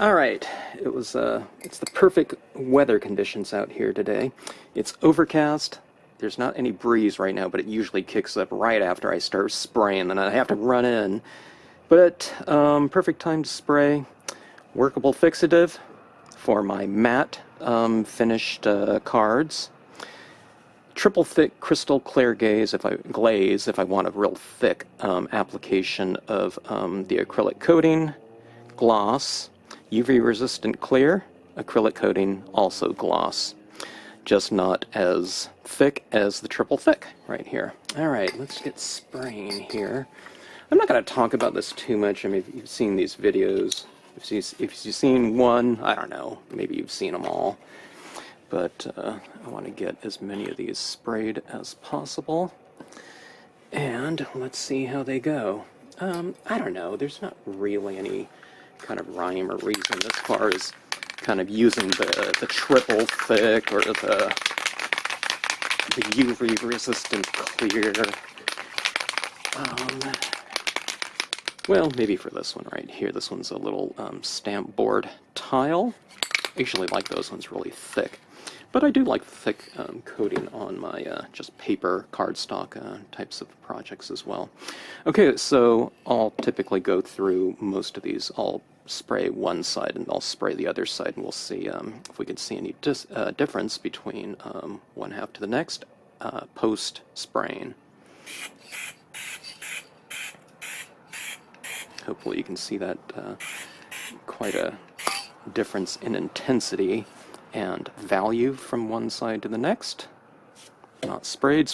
Alright, it's the perfect weather conditions out here today. It's overcast. There's not any breeze right now, but it usually kicks up right after I start spraying, and I have to run in. But, perfect time to spray. Workable fixative for my matte finished cards. Triple thick crystal clear glaze if I want a real thick application of the acrylic coating. Gloss. UV resistant clear, acrylic coating, also gloss. Just not as thick as the triple thick right here. Alright, let's get spraying here. I'm not going to talk about this too much. I mean, if you've seen these videos, if you've seen one, I don't know, maybe you've seen them all. But I want to get as many of these sprayed as possible. And let's see how they go. I don't know, there's not really any kind of rhyme or reason as far as kind of using the triple thick or the UV resistant clear. Well, maybe for this one right here. This one's a little stamp board tile. I usually like those ones really thick. But I do like thick coating on my just paper, cardstock types of projects as well. Okay, so I'll typically go through most of these. I'll spray one side and I'll spray the other side, and we'll see if we can see any difference between one half to the next post-spraying. Hopefully you can see that quite a difference in intensity and value from one side to the next. Not sprayed.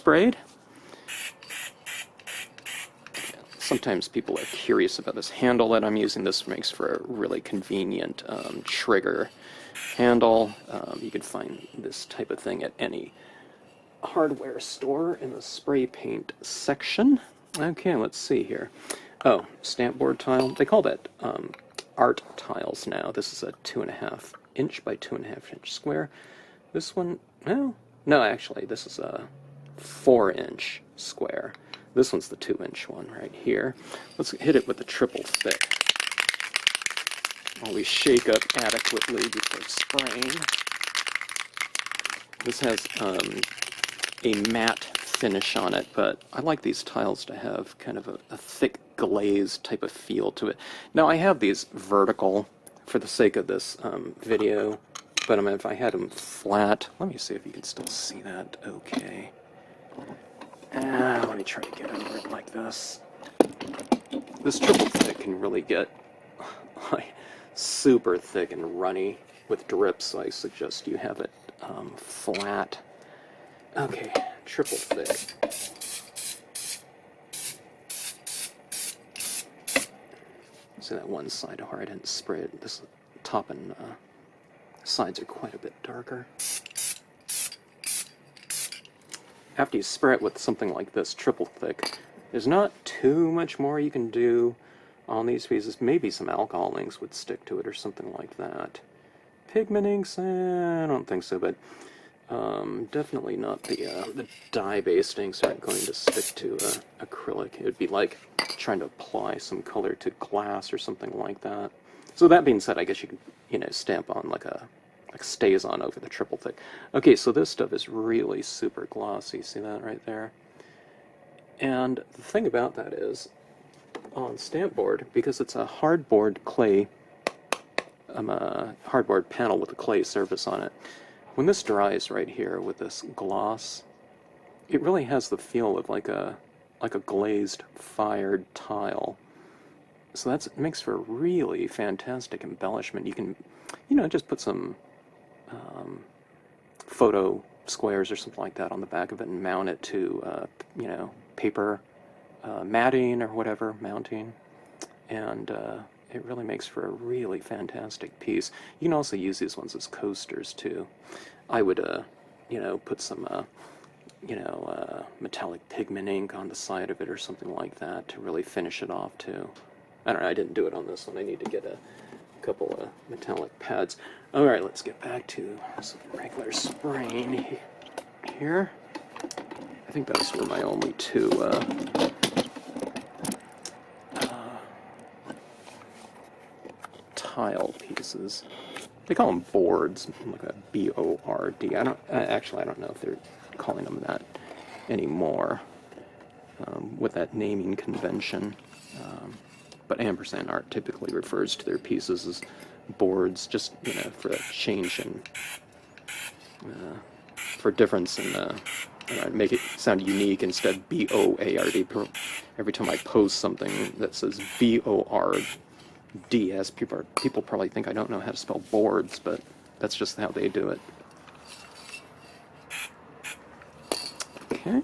Sometimes people are curious about this handle that I'm using. This makes for a really convenient trigger handle. You can find this type of thing at any hardware store in the spray paint section. Okay, let's see here. Oh, stamp board tile. They call that art tiles now. This is a 2.5 inch by 2.5 inch square. This one, no, actually, this is a 4-inch square. This one's the 2-inch one right here. Let's hit it with the triple thick. Always shake up adequately before spraying. This has a matte finish on it, but I like these tiles to have kind of a thick glaze type of feel to it. Now I have these vertical for the sake of this video, but I mean, if I had them flat, let me see if you can still see that okay. Let me try to get over it like this. This triple thick can really get like super thick and runny with drips, so I suggest you have it flat. Okay, triple thick. See that one side where I didn't spray it. This top and sides are quite a bit darker. After you spray it with something like this, triple thick, there's not too much more you can do on these pieces. Maybe some alcohol inks would stick to it or something like that. Pigment inks, I don't think so, but definitely not the dye-based inks aren't going to stick to acrylic. It would be like trying to apply some color to glass or something like that. So that being said, I guess you could, stamp on like stays on over the triple thick. Okay, so this stuff is really super glossy. See that right there? And the thing about that is, on stamp board, because it's a hardboard clay, a hardboard panel with a clay surface on it, when this dries right here with this gloss, it really has the feel of like a glazed fired tile. So it makes for a really fantastic embellishment. You can, just put some photo squares or something like that on the back of it and mount it to, paper matting or whatever, mounting. And it really makes for a really fantastic piece. You can also use these ones as coasters too. I would, put some, metallic pigment ink on the side of it or something like that to really finish it off too. I don't know, I didn't do it on this one. I need to get a couple of metallic pads. Alright, let's get back to some regular spraying here. I think those were my only two tile pieces. They call them boards, like a B-O-R-D. Actually, I don't know if they're calling them that anymore with that naming convention. But ampersand art typically refers to their pieces as boards, just, you know, for a change in, for difference in, make it sound unique instead of B-O-A-R-D. Every time I post something that says B-O-R-D-S, people probably think I don't know how to spell boards, but that's just how they do it. Okay.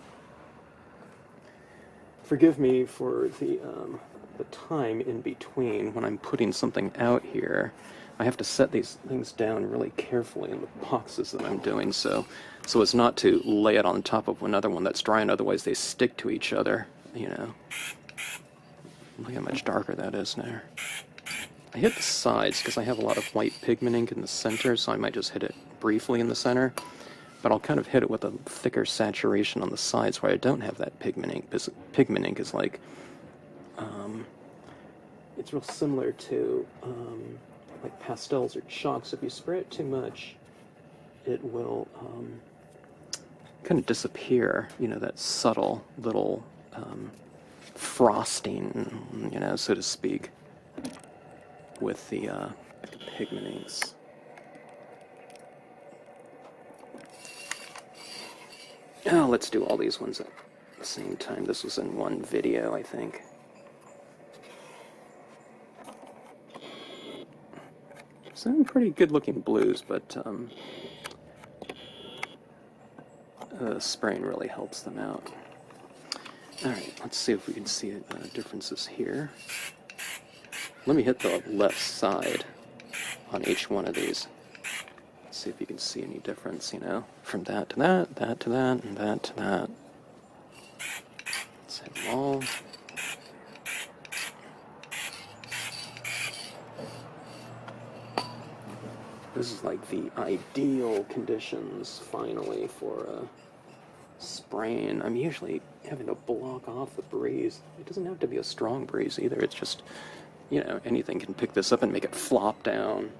Forgive me for the time in between when I'm putting something out here. I have to set these things down really carefully in the boxes that I'm doing so as not to lay it on top of another one that's dry, and otherwise they stick to each other, you know. Look how much darker that is now. I hit the sides because I have a lot of white pigment ink in the center, so I might just hit it briefly in the center. But I'll kind of hit it with a thicker saturation on the sides where I don't have that pigment ink, because pigment ink is like, it's real similar to like pastels or chalks. If you spray it too much, it will kind of disappear, you know, that subtle little frosting, you know, so to speak, with the pigment inks. Oh, let's do all these ones at the same time. This was in one video, I think. Some pretty good-looking blues, but spraying really helps them out. All right, let's see if we can see differences here. Let me hit the left side on each one of these. Let's see if you can see any difference, you know, from that to that, that to that, and that to that. Let's hit them all. This is like the ideal conditions, finally, for spraying. I'm usually having to block off the breeze. It doesn't have to be a strong breeze either. It's just, you know, anything can pick this up and make it flop down.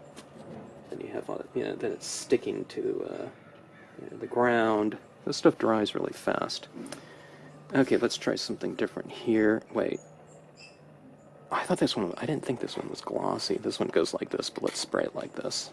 Then you have, you know, then it's sticking to you know, the ground. This stuff dries really fast. Okay, let's try something different here. Wait. I thought this one, I didn't think this one was glossy. This one goes like this, but let's spray it like this.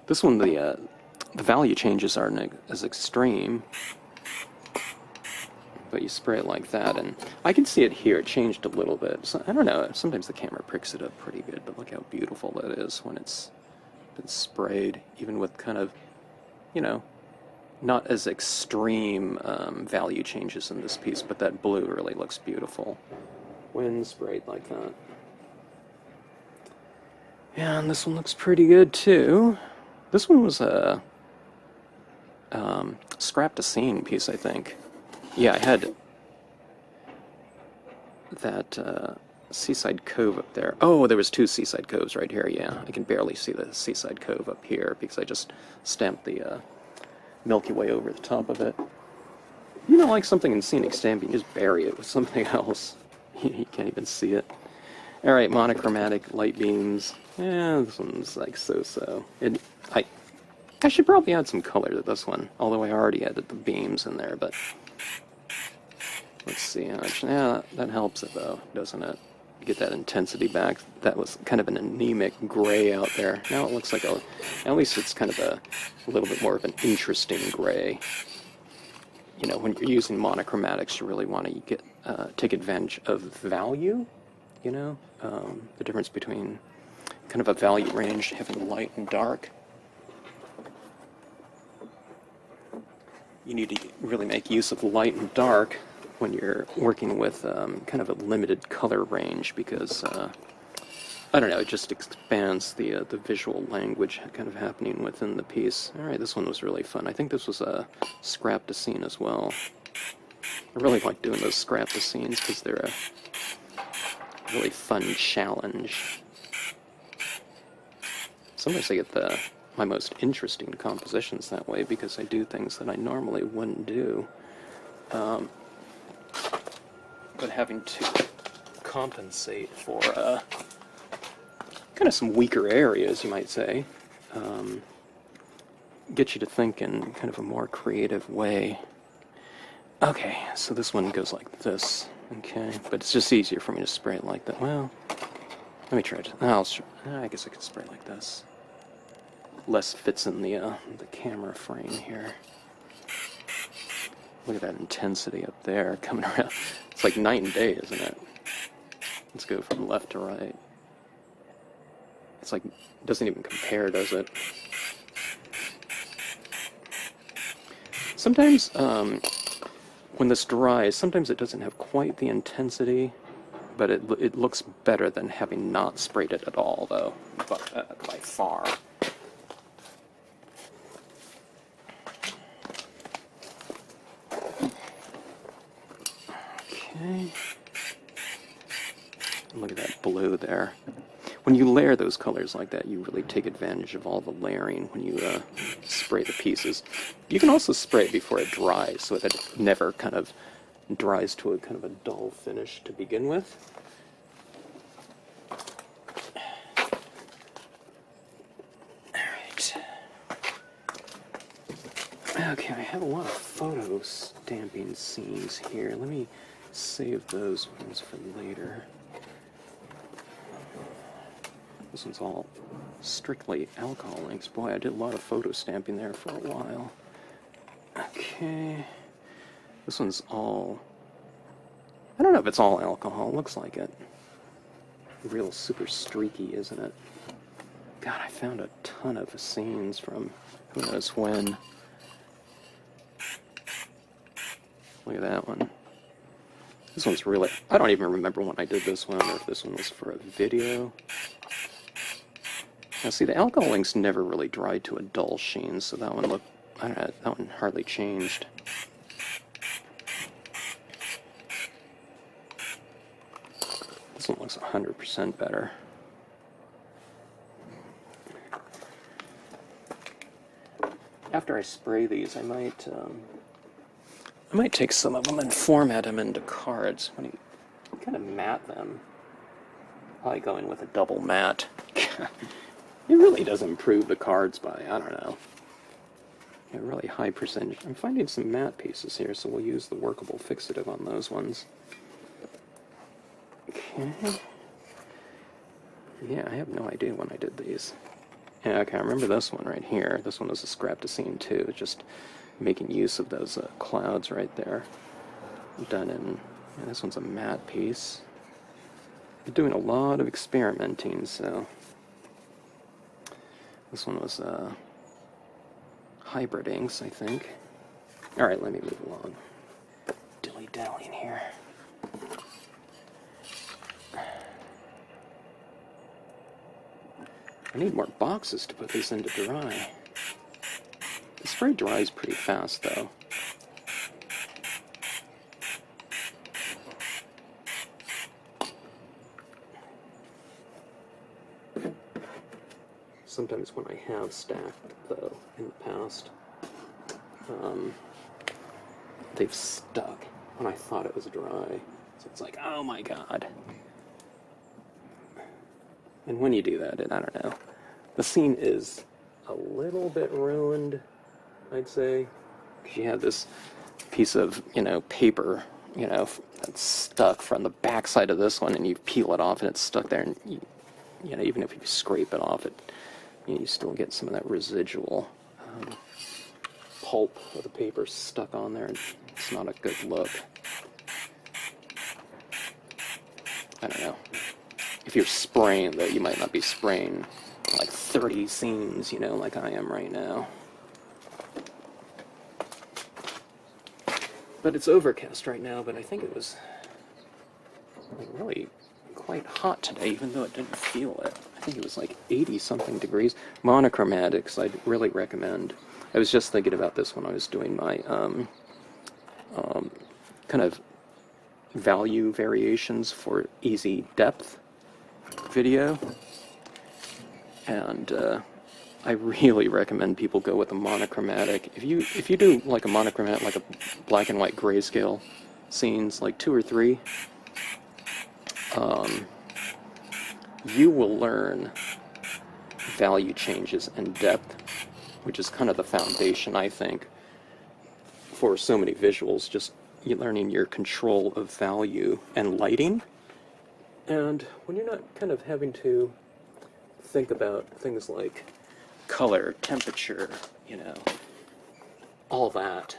This one, the value changes aren't as extreme, but you spray it like that, and I can see it here. It changed a little bit. So, I don't know, sometimes the camera picks it up pretty good, but look how beautiful that is when it's been sprayed, even with kind of, you know, not as extreme value changes in this piece, but that blue really looks beautiful when sprayed like that. Yeah, and this one looks pretty good too. This one was a scrap to scene piece, I think. Yeah, I had that Seaside Cove up there. Oh, there was two Seaside Coves right here, yeah. I can barely see the Seaside Cove up here because I just stamped the Milky Way over the top of it. You know, like something in scenic stamping, you just bury it with something else. You can't even see it. Alright, monochromatic light beams. Yeah, this one's like so-so. I should probably add some color to this one, although I already added the beams in there, but let's see how much. Yeah, that helps it though, doesn't it? You get that intensity back. That was kind of an anemic gray out there. Now it looks like at least it's kind of a little bit more of an interesting gray. You know, when you're using monochromatics, you really want to take advantage of value, you know? The difference between kind of a value range, having light and dark. You need to really make use of light and dark when you're working with kind of a limited color range, because I don't know, it just expands the visual language kind of happening within the piece. All right, this one was really fun. I think this was a scrap to scene as well. I really like doing those scrap the scenes because they're a really fun challenge. Sometimes I get my most interesting compositions that way because I do things that I normally wouldn't do. But having to compensate for kind of some weaker areas, you might say, get you to think in kind of a more creative way. Okay, so this one goes like this, okay, but it's just easier for me to spray it like that. Well, let me try it. I guess I could spray it like this. Less fits in the camera frame here. Look at that intensity up there coming around. It's like night and day, isn't it? Let's go from left to right. It's like, it doesn't even compare, does it? Sometimes, when this dries, sometimes it doesn't have quite the intensity, but it looks better than having not sprayed it at all, though, by far. Okay. Look at that blue there. When you layer those colors like that, you really take advantage of all the layering when you spray the pieces. You can also spray it before it dries, so that it never kind of dries to a kind of a dull finish to begin with. Alright. Okay, I have a lot of photo stamping scenes here. Let me save those ones for later. This one's all strictly alcohol inks. Boy, I did a lot of photo stamping there for a while. Okay. This one's all... I don't know if it's all alcohol. It looks like it. Real super streaky, isn't it? God, I found a ton of scenes from who knows when. Look at that one. This one's really... I don't even remember when I did this one, or if this one was for a video. Now see, the alcohol inks never really dried to a dull sheen, so that one looked... I don't know, that one hardly changed. This one looks 100% better. After I spray these, I might take some of them and format them into cards. When you kind of matte them, probably going with a double matte. It really does improve the cards by, I don't know, a really high percentage. I'm finding some matte pieces here, so we'll use the workable fixative on those ones. Okay. Yeah, I have no idea when I did these. Yeah, okay, I remember this one right here. This one was a scrap to scene too, just making use of those clouds right there. Done in, and this one's a matte piece. I'm doing a lot of experimenting, so... This one was hybrid inks, I think. Alright, let me move along. Dilly-dallying here. I need more boxes to put this into dry. The spray dries pretty fast, though. Sometimes when I have stacked, though, in the past, they've stuck when I thought it was dry. So it's like, oh my god. And when you do that, I don't know. The scene is a little bit ruined, I'd say. Because you have this piece of, paper, that's stuck from the backside of this one, and you peel it off and it's stuck there, and even if you scrape it off, you still get some of that residual pulp of the paper stuck on there, and it's not a good look. I don't know. If you're spraying, though, you might not be spraying like 30 scenes, like I am right now. But it's overcast right now, but I think it was really quite hot today, even though it didn't feel it. I think it was like 80-something degrees. Monochromatics, I'd really recommend. I was just thinking about this when I was doing my kind of value variations for easy depth video, and I really recommend people go with a monochromatic. If you do like a monochromatic, like a black and white grayscale scenes, like 2 or 3, you will learn value changes and depth, which is kind of the foundation, I think, for so many visuals. Just you learning your control of value and lighting, and when you're not kind of having to think about things like color, temperature, you know, all that,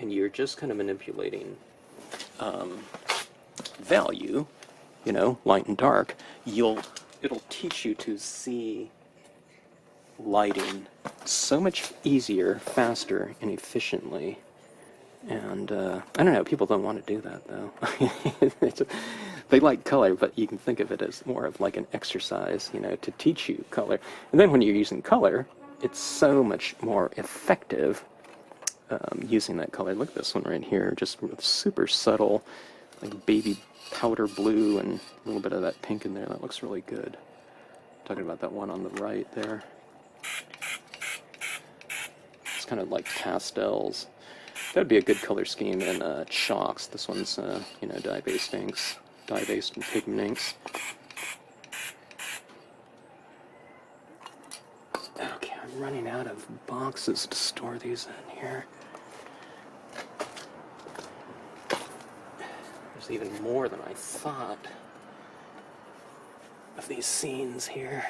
and you're just kind of manipulating value, you know, light and dark, it'll teach you to see lighting so much easier, faster, and efficiently. And I don't know, people don't want to do that though. They like color, but you can think of it as more of like an exercise, you know, to teach you color. And then when you're using color, it's so much more effective using that color. Look at this one right here, just super subtle, like baby powder blue and a little bit of that pink in there. That looks really good. Talking about that one on the right there. It's kind of like pastels. That would be a good color scheme in chalks. This one's, you know, dye-based inks, dye-based and pigment inks. Okay, I'm running out of boxes to store these in here. There's even more than I thought of these scenes here.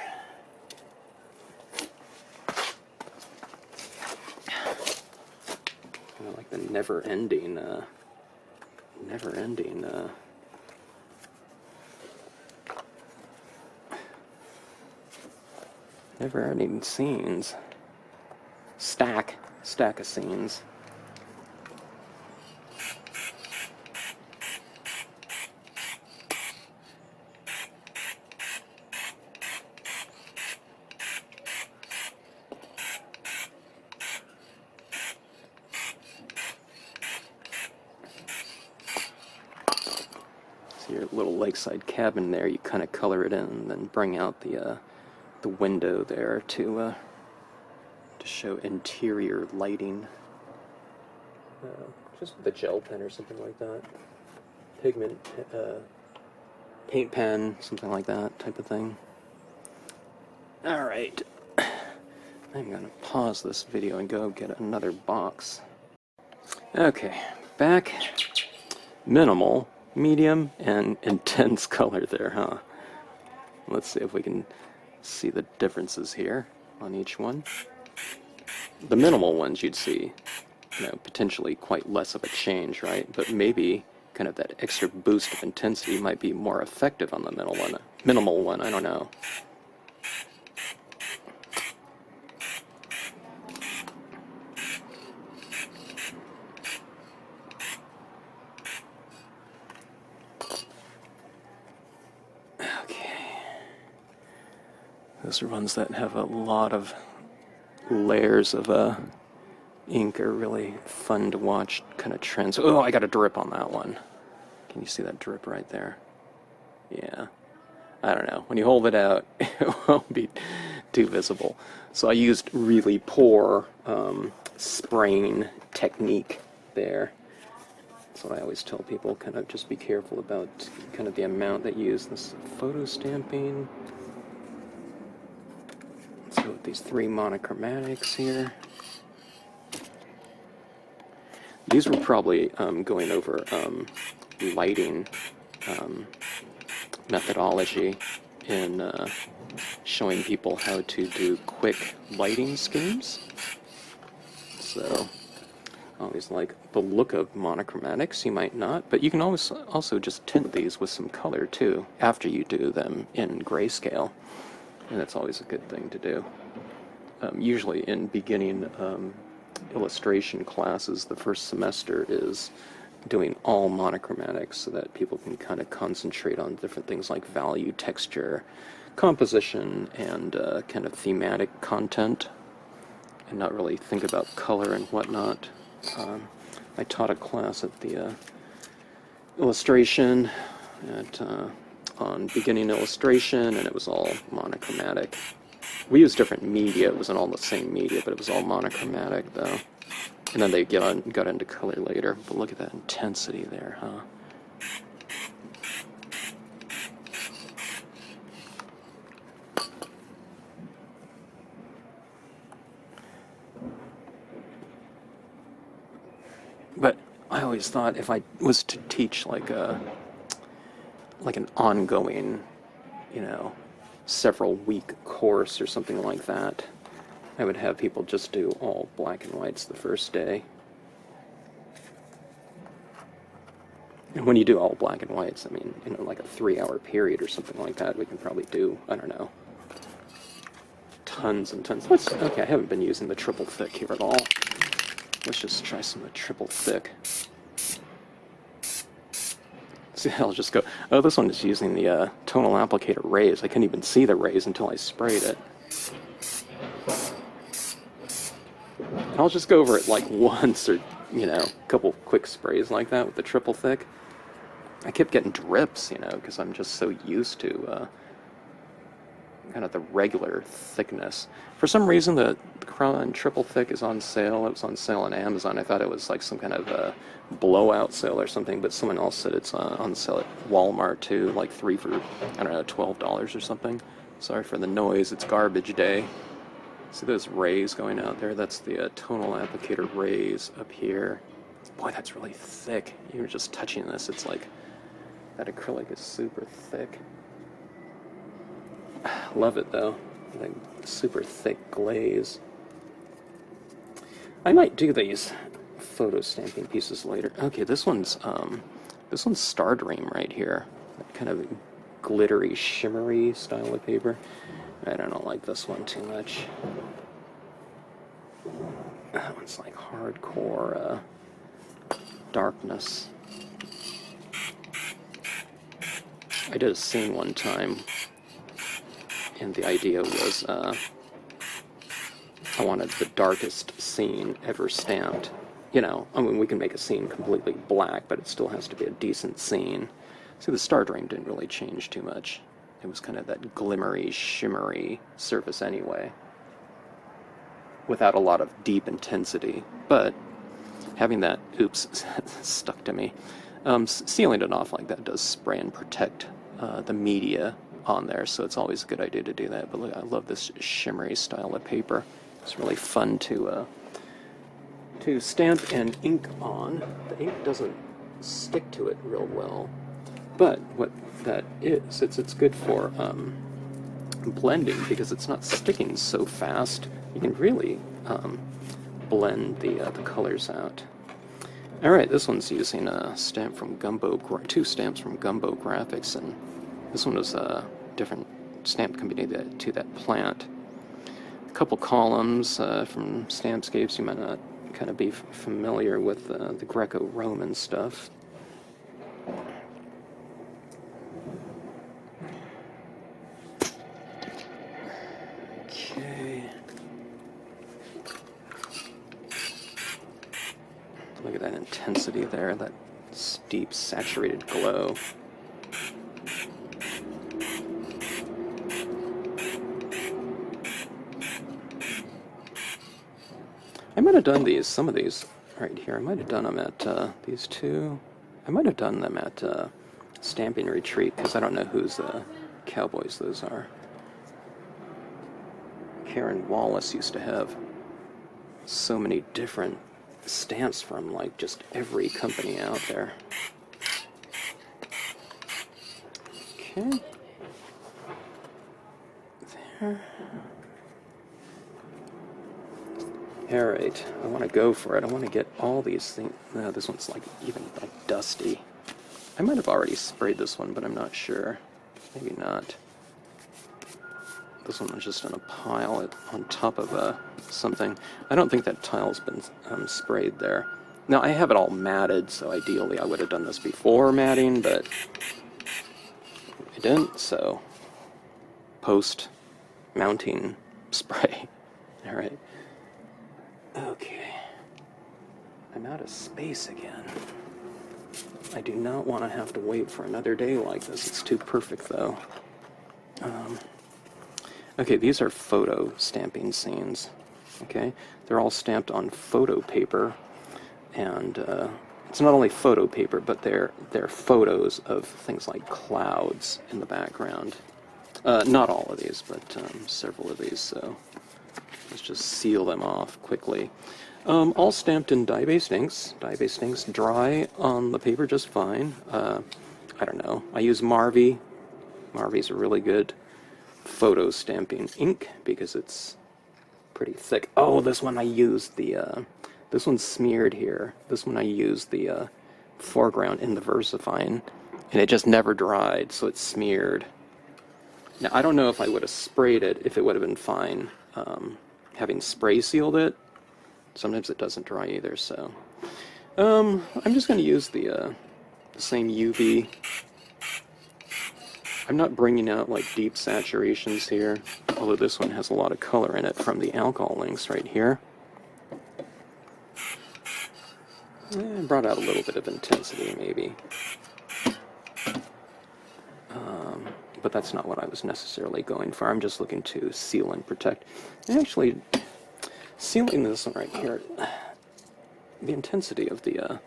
Kind of like the never-ending scenes. Stack of scenes. Your little lakeside cabin there, you kind of color it in and then bring out the window there to show interior lighting. Just with a gel pen or something like that. Pigment, paint pen, something like that type of thing. Alright, I'm gonna pause this video and go get another box. Okay, back. Minimal, medium, and intense color there, huh? Let's see if we can see the differences here on each one. The minimal ones you'd see, you know, potentially quite less of a change, right? But maybe kind of that extra boost of intensity might be more effective on the minimal one, I don't know. Those are ones that have a lot of layers of ink, are really fun to watch, kind of trends. Oh, I got a drip on that one. Can you see that drip right there? Yeah. I don't know. When you hold it out, it won't be too visible. So I used really poor spraying technique there. That's what I always tell people, kind of just be careful about kind of the amount that you use. This photo stamping. Let's go with these 3 monochromatics here. These were probably going over lighting methodology in showing people how to do quick lighting schemes. So, I always like the look of monochromatics. You might not, but you can always also just tint these with some color too after you do them in grayscale. And that's always a good thing to do. Usually in beginning illustration classes, the first semester is doing all monochromatics so that people can kind of concentrate on different things like value, texture, composition, and kind of thematic content, and not really think about color and whatnot. I taught a class at the illustration on beginning illustration, and it was all monochromatic. We used different media. It wasn't all the same media, but it was all monochromatic, though. And then they got into color later. But look at that intensity there, huh? But I always thought if I was to teach like an ongoing, you know, several week course or something like that, I would have people just do all black and whites the first day. And when you do all black and whites, I mean, you know, like a 3-hour period or something like that, we can probably do, I don't know, tons and tons. Okay, I haven't been using the triple thick here at all. Let's just try some of the triple thick. See, I'll just go, oh, this one is using the tonal applicator rays. I couldn't even see the rays until I sprayed it. I'll just go over it like once or, you know, a couple quick sprays like that with the triple thick. I kept getting drips, you know, because I'm just so used to kind of the regular thickness. For some reason, the Crown Triple Thick is on sale. It was on sale on Amazon. I thought it was like some kind of a blowout sale or something, but someone else said it's on sale at Walmart too, like 3 for, I don't know, $12 or something. Sorry for the noise. It's garbage day. See those rays going out there? That's the tonal applicator rays up here. Boy, that's really thick. You're just touching this. It's like that acrylic is super thick. Love it though. Like super thick glaze. I might do these photo stamping pieces later. Okay, this one's Star Dream right here. That kind of glittery, shimmery style of paper. I don't like this one too much. That one's like hardcore darkness. I did a scene one time, and the idea was I wanted the darkest scene ever stamped. You know, I mean, we can make a scene completely black, but it still has to be a decent scene. See, the Star Dream didn't really change too much. It was kind of that glimmery, shimmery surface anyway, without a lot of deep intensity. But having that, oops, stuck to me, sealing it off like that does spray and protect the media on there, so it's always a good idea to do that. But look, I love this shimmery style of paper. It's really fun to stamp and ink on. The ink doesn't stick to it real well, but what that is, it's good for blending because it's not sticking so fast. You can really blend the colors out. All right, this one's using a stamp from two stamps from Gumbo Graphics, and this one was a different stamp company to that plant. A couple columns from Stampscapes. You might not kind of be familiar with the Greco-Roman stuff. Okay. Look at that intensity there, that deep saturated glow. I might have done some of these right here. I might have done them at these two. I might have done them at Stamping Retreat, because I don't know whose cowboys those are. Karen Wallace used to have so many different stamps from like just every company out there. Okay. There. Alright, I want to go for it. I want to get all these things. No, this one's like even like dusty. I might have already sprayed this one, but I'm not sure. Maybe not. This one was just in a pile on top of something. I don't think that tile's been sprayed there. Now, I have it all matted, so ideally I would have done this before matting, but I didn't, so post-mounting spray. Alright. Okay. I'm out of space again. I do not want to have to wait for another day like this. It's too perfect, though. Okay, these are photo stamping scenes. Okay, they're all stamped on photo paper, and it's not only photo paper, but they're photos of things like clouds in the background. Not all of these, but several of these. So let's just seal them off quickly. All stamped in dye-based inks. Dye-based inks dry on the paper just fine. I don't know. I use Marvy. Marvy's a really good photo stamping ink because it's pretty thick. Oh, this one I used the, this one's smeared here. This one I used the foreground in the VersaFine, and it just never dried, so it's smeared. Now, I don't know if I would have sprayed it, if it would have been fine, having spray sealed it. Sometimes it doesn't dry either, so. I'm just going to use the same UV. I'm not bringing out like deep saturations here, although this one has a lot of color in it from the alcohol inks right here. Brought out a little bit of intensity, maybe. But that's not what I was necessarily going for. I'm just looking to seal and protect. And actually, sealing this one right here, the intensity of the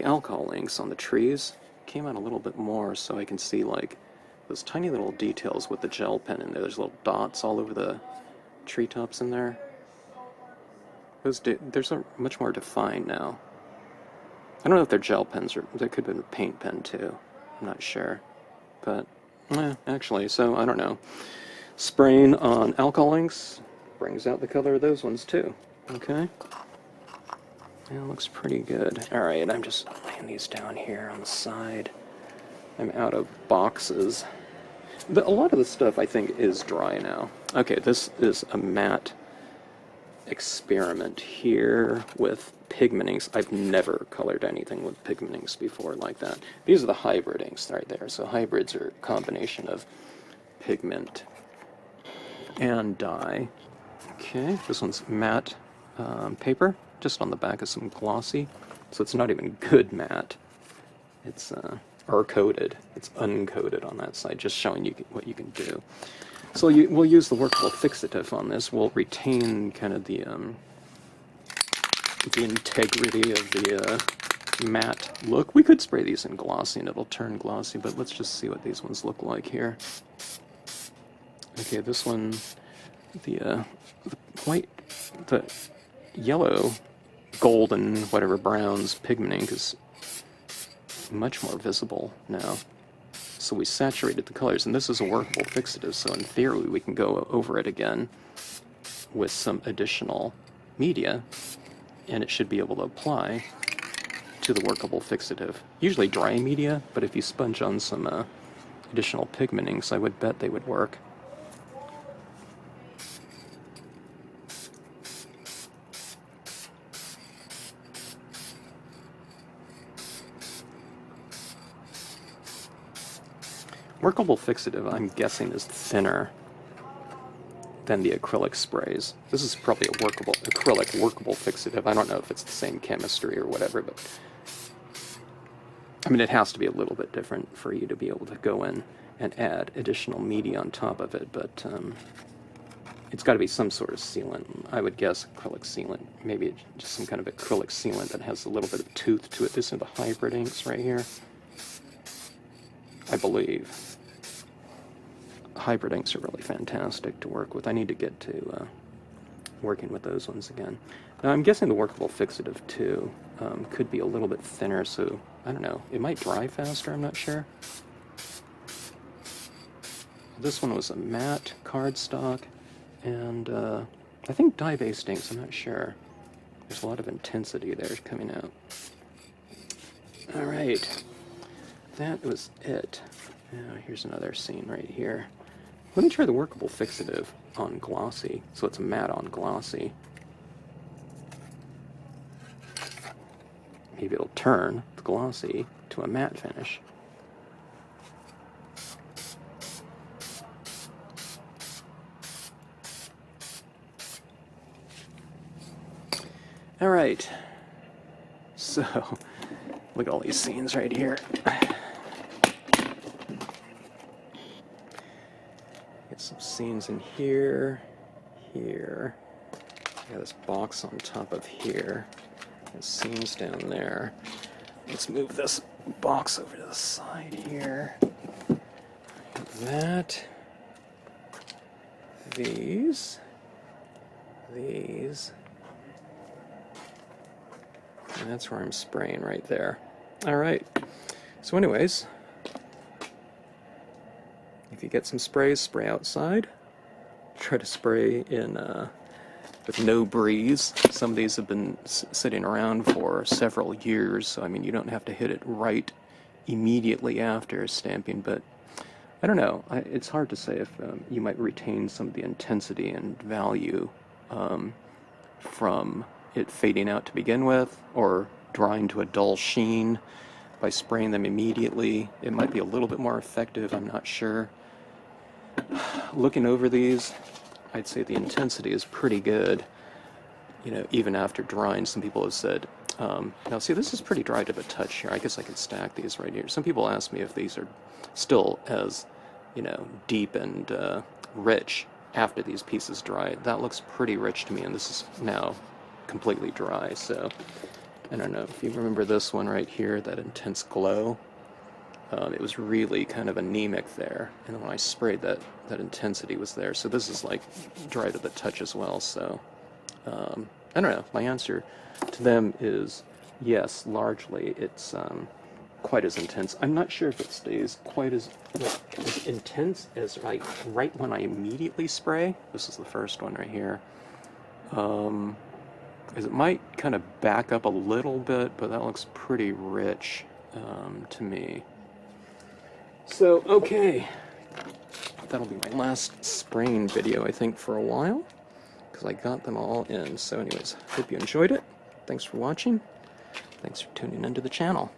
alcohol inks on the trees came out a little bit more, so I can see like those tiny little details with the gel pen in there. There's little dots all over the treetops in there. Those are much more defined now. I don't know if they're gel pens, or they could have been a paint pen too. I'm not sure. But, actually, so I don't know. Spraying on alcohol inks brings out the color of those ones too. Okay? Yeah, it looks pretty good. Alright, I'm just laying these down here on the side. I'm out of boxes. But a lot of the stuff I think is dry now. Okay, this is a matte experiment here with pigment inks. I've never colored anything with pigment inks before like that. These are the hybrid inks right there. So hybrids are a combination of pigment and dye. Okay, this one's matte paper, just on the back of some glossy. So it's not even good matte. It's coated. It's uncoated on that side, just showing you what you can do. So we'll use the workable fixative on this. We'll retain kind of the integrity of the matte look. We could spray these in glossy and it'll turn glossy, but let's just see what these ones look like here. Okay, this one, the yellow, golden, whatever browns pigment ink is much more visible now. So we saturated the colors, and this is a workable fixative, so in theory we can go over it again with some additional media, and it should be able to apply to the workable fixative. Usually dry media, but if you sponge on some additional pigment inks, I would bet they would work. Workable fixative, I'm guessing, is thinner than the acrylic sprays. This is probably a acrylic workable fixative. I don't know if it's the same chemistry or whatever, but I mean, it has to be a little bit different for you to be able to go in and add additional media on top of it, but it's got to be some sort of sealant. I would guess acrylic sealant, maybe just some kind of acrylic sealant that has a little bit of tooth to it. These are the hybrid inks right here, I believe. Hybrid inks are really fantastic to work with. I need to get to working with those ones again. Now, I'm guessing the workable fixative, too, could be a little bit thinner, so, I don't know. It might dry faster, I'm not sure. This one was a matte cardstock, and I think dye-based inks, I'm not sure. There's a lot of intensity there coming out. Alright, that was it. Now, here's another scene right here. Let me try the workable fixative on glossy, so it's matte on glossy. Maybe it'll turn the glossy to a matte finish. Alright, so Look at all these seams right here. Get some seams in here, here. Got this box on top of here. There's seams down there. Let's move this box over to the side here. That. These. And that's where I'm spraying right there. Alright. So anyways, if you get some sprays, spray outside. Try to spray in with no breeze. Some of these have been sitting around for several years, so I mean you don't have to hit it right immediately after stamping, but I don't know. It's hard to say if you might retain some of the intensity and value from it fading out to begin with, or drying to a dull sheen by spraying them immediately. It might be a little bit more effective, I'm not sure. Looking over these, I'd say the intensity is pretty good, you know, even after drying. Some people have said, now see, this is pretty dry to the touch here. I guess I could stack these right here. Some people ask me if these are still as, you know, deep and rich after these pieces dry. That looks pretty rich to me, and this is now completely dry, so I don't know if you remember this one right here, that intense glow. It was really kind of anemic there, and when I sprayed that intensity was there. So this is like dry to the touch as well. So I don't know. My answer to them is yes, largely it's quite as intense. I'm not sure if it stays quite as intense as right when I immediately spray. This is the first one right here. As it might kind of back up a little bit, but that looks pretty rich to me. So, okay, that'll be my last spraying video, I think, for a while, because I got them all in. So anyways, hope you enjoyed it. Thanks for watching. Thanks for tuning into the channel.